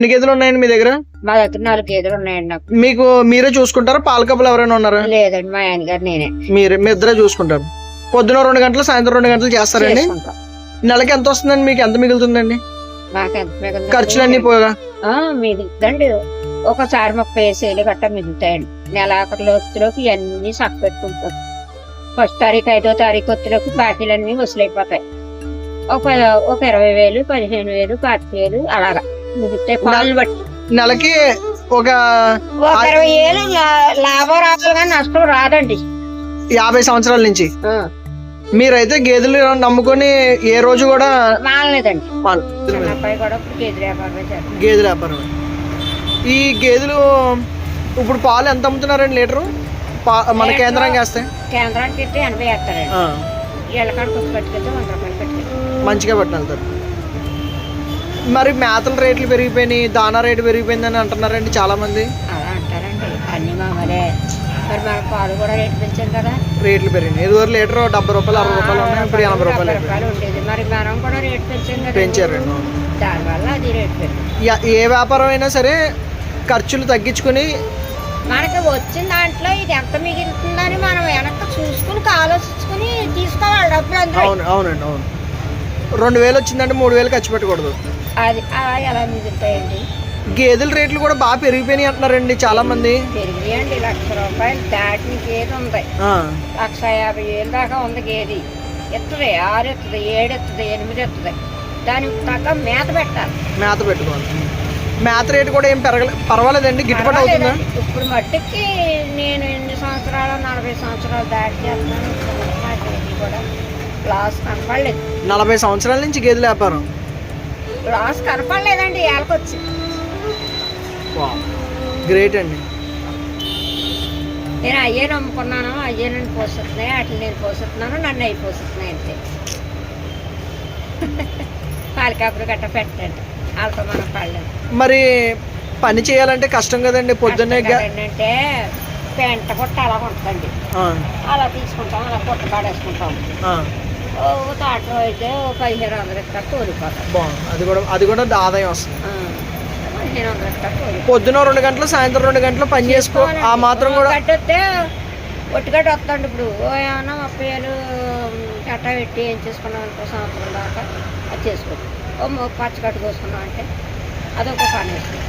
ఎన్ని గేదెలు ఉన్నాయండి మీ దగ్గర? మా దగ్గర 4 గేదెలు ఉన్నాయండి. నాకు మీకు మీరే చూసుకుంటారా? పాల కప్పులు ఎవరైనా ఉన్నారా? లేదండి, మా ఆయన గారు నేనే మీ ఇద్దరే చూసుకుంటారు. పొద్దున 2 గంటలు, సాయంత్రం 2 గంటలు చేస్తారండి. చేసుకుంటాం. నెలకి ఎంత వస్తుందండి? మీకు ఎంత మిగులుతుందండి మాకు ఎంత మిగులుతుంది? ఖర్చులన్నీ పోగా మిగులుతుందండి. ఒకసారి 30,000 గట్ట మిగులుతాయండి. నెలాఖరులో వచ్చేలోకి ఇవన్నీ సక్క పెట్టుకుంటాం. 1వ తారీఖు 5వ తారీఖు వచ్చేలోకి బాకీలన్నీ వసూలైపోతాయి. ఒక 20,000, 15,000, 25,000 అలాగా మిగులుతాయి. పాలు బట్టి నెలకి ఒక 20,000 లాభం రావాలి కానీ నష్టం రాదండి. 50 సంవత్సరాల నుంచి మీరైతే గేదెలు నమ్ముకొని ఏ రోజు కూడా మానలేదండి. పాలు అబ్బాయి కూడా ఇప్పుడు గేదెల వ్యాపారమే చేస్తాడు. గేదెల వ్యాపారం. ఈ గేదెలు ఇప్పుడు పాలు ఎంత అమ్ముతున్నారండి లీటరు? మన కేంద్రానికి వేస్తే కేంద్రానికి అయితే 80 వేస్తారండి. ఎల్లకాడ కొద్ది పట్టుకెళ్తే 100 రూపాయలు పెట్టుకెళ్తాం. మంచిగా పట్టుకెళ్తారు. మరి మేతల రేట్లు పెరిగిపోయినాయి, దానా రేటు పెరిగిపోయిందని అంటున్నారండి చాలా మంది. అలా అంటారండి, అన్ని మామూలే. మరి మన పాలు కూడా రేటు పెంచాం కదా. రేట్లు పెరిగినాయి. ఇదివరకు లీటర్ 70 రూపాయలు, 60 రూపాయలు ఉన్నాయి. ఇప్పుడు 80 రూపాయలు ఉండేది. మరి మనం కూడా రేటు పెంచాం కదా. పెంచారండి. దానివల్ల అది రేటు పెరిగింది. ఏ వ్యాపారం అయినా సరే ఖర్చులు తగ్గించుకుని మనకి వచ్చిన దాంట్లో ఇది ఎంత మిగులుతుందని మనం వెనక్కి చూసుకుని ఆలోచించుకుని తీసుకోవాలి డబ్బులు అందరూ. అవునండి, అవును. 2,000 వచ్చిందంటే 3,000 ఖర్చు పెట్టకూడదు. అది అలా ఎలా మిగులుతాయండి? గేదెల రేట్లు కూడా బాగా పెరిగిపోయినాయి అంటున్నారండి చాలా మంది. పెరిగినాయండి. 1,00,000 రూపాయలు దాటిన గేది ఉంది. 1,50,000 దాకా ఉంది గేది. ఎత్తుది 6 ఎత్తుది, 7 ఎత్తుది, 8 ఎత్తుది. దానికి తగ్గ మేత పెట్టాలి. మేత పెట్టుకోవాలి. మేత రేటు కూడా ఏం పర్వాలేదండి, గిట్టుబాటు అవుతుందా? ఇప్పుడు మట్టికి నేను ఎన్ని సంవత్సరాలు, 40 సంవత్సరాలు దాటి చేస్తున్నాను. కూడా లాస్ కనపడలేదు. 40 సంవత్సరాల నుంచి గేదెల వ్యాపారం లాస్ కనపడలేదండి. ఏళ్ళకొచ్చి గ్రేట్ అండి. నేను అయ్యే నమ్ముకున్నాను, అయ్యే నన్ను పోషిస్తున్నాయి, అట్లా నేను పోషిస్తున్నాను, నన్ను అవి పోషిస్తున్నాయి అంతే. పాలకాపులు గట్ట పెట్టండి, వాళ్ళతో మనం పడలేదు. మరి పని చేయాలంటే కష్టం కదండి. పొద్దున్నే అంటే పెంట కొట్ట అలా ఉంటుందండి. అలా తీసుకుంటాం, అలా కొట్ట పాడేసుకుంటాం. తాటలో అయితే 1,500 ఎక్కడ తోలిపోతాం. అది కూడా ఆదాయం వస్తుంది. 1,500 ఎక్కడ తోలి. పొద్దున 2 గంటలు, సాయంత్రం 2 గంటలు పని చేసుకో. ఆ మాత్రం కూడా కట్టొస్తే ఒట్టుగడ్డ వస్తుంది. ఇప్పుడు ఏమన్నా 30,000 కట్ట పెట్టి ఏం చేసుకున్నాం అనుకో, సంవత్సరం దాకా అది చేసుకోవచ్చు. పచ్చగట్టు కోసుకున్నాం అంటే అదొక పని వేసుకుంటాం.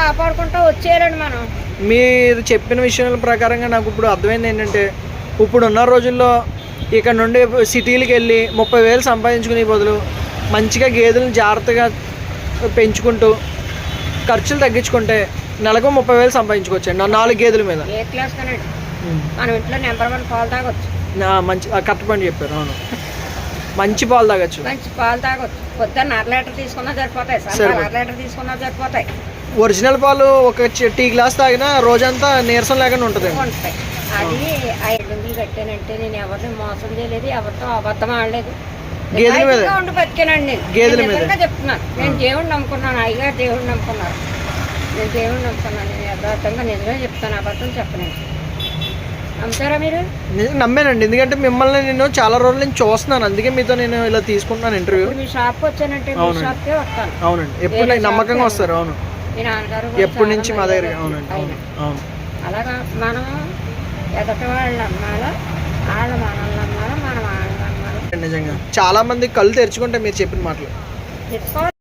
కాపాడుకుంటా వచ్చేయాలండి మనం. మీరు చెప్పిన విషయాల ప్రకారంగా నాకు ఇప్పుడు అర్థమైంది ఏంటంటే, ఇప్పుడున్న రోజుల్లో ఇక్కడ నుండి సిటీలకు వెళ్ళి 30,000 సంపాదించుకునే బదులు మంచిగా గేదెలను జాగ్రత్తగా పెంచుకుంటూ ఖర్చులు తగ్గించుకుంటే నెలకు 30,000 సంపాదించుకోవచ్చండి 4 గేదెల మీద. ఏ క్లాస్ కనండి, మనం ఇంట్లో నెంబర్ 1 పాలు తాగొచ్చు. మంచి కరెక్ట్ పని చెప్పారు. అవును, మంచి పాలు తాగొచ్చు. మంచి పాలు తాగొచ్చు. పొద్దున్న 1/2 లీటర్ తీసుకున్నా సరిపోతాయి, 1/2 లీటర్ తీసుకున్నా సరిపోతాయి. ఒరిజినల్ పాలు ఒక టీ గ్లాస్ తాగినా రోజంతా నీరసం లేకుండా ఉంటుంది. అది 5 వందలు కట్టానంటే నేను ఎవరిని మోసం చేయలేదు, ఎవరితో అబద్ధం ఆడలేదు. గేదెల మీద ఉండి బతికానండి. గేదెల మీద చెప్తున్నాను. నేను దేవుడిని నమ్ముకున్నాను, అయ్యగారు దేవుడిని నమ్ముకున్నారు. నేను దేవుడిని నమ్ముకున్నాను. నేను యథార్థంగా నిజమే చెప్తాను, అబద్ధం చెప్పనండి. నమ్ముతారా మీరు? నమ్మానండి, ఎందుకంటే మిమ్మల్ని నేను చాలా రోజుల నుంచి చూస్తున్నాను. అందుకే మీతో నేను ఇలా తీసుకుంటున్నాను ఇంటర్వ్యూ. మీ షాప్కి వచ్చానంటే మీ షాప్కే వస్తాను. అవునండి, ఎప్పుడు నమ్మకంగా వస్తారు. అవును, మీ నాన్నగారు ఎప్పటి నుంచి మా దగ్గర. అవునండి, అవును. అలాగా మనం ఎదటి వాళ్ళు నమ్మాలా, వాళ్ళు మనల్ని నమ్మాలా, మనం వాళ్ళని నమ్మాలి. నిజంగా చాలా మంది కళ్ళు తెరుచుకుంటే మీరు చెప్పిన మాటలు తెచ్చుకోవాలి.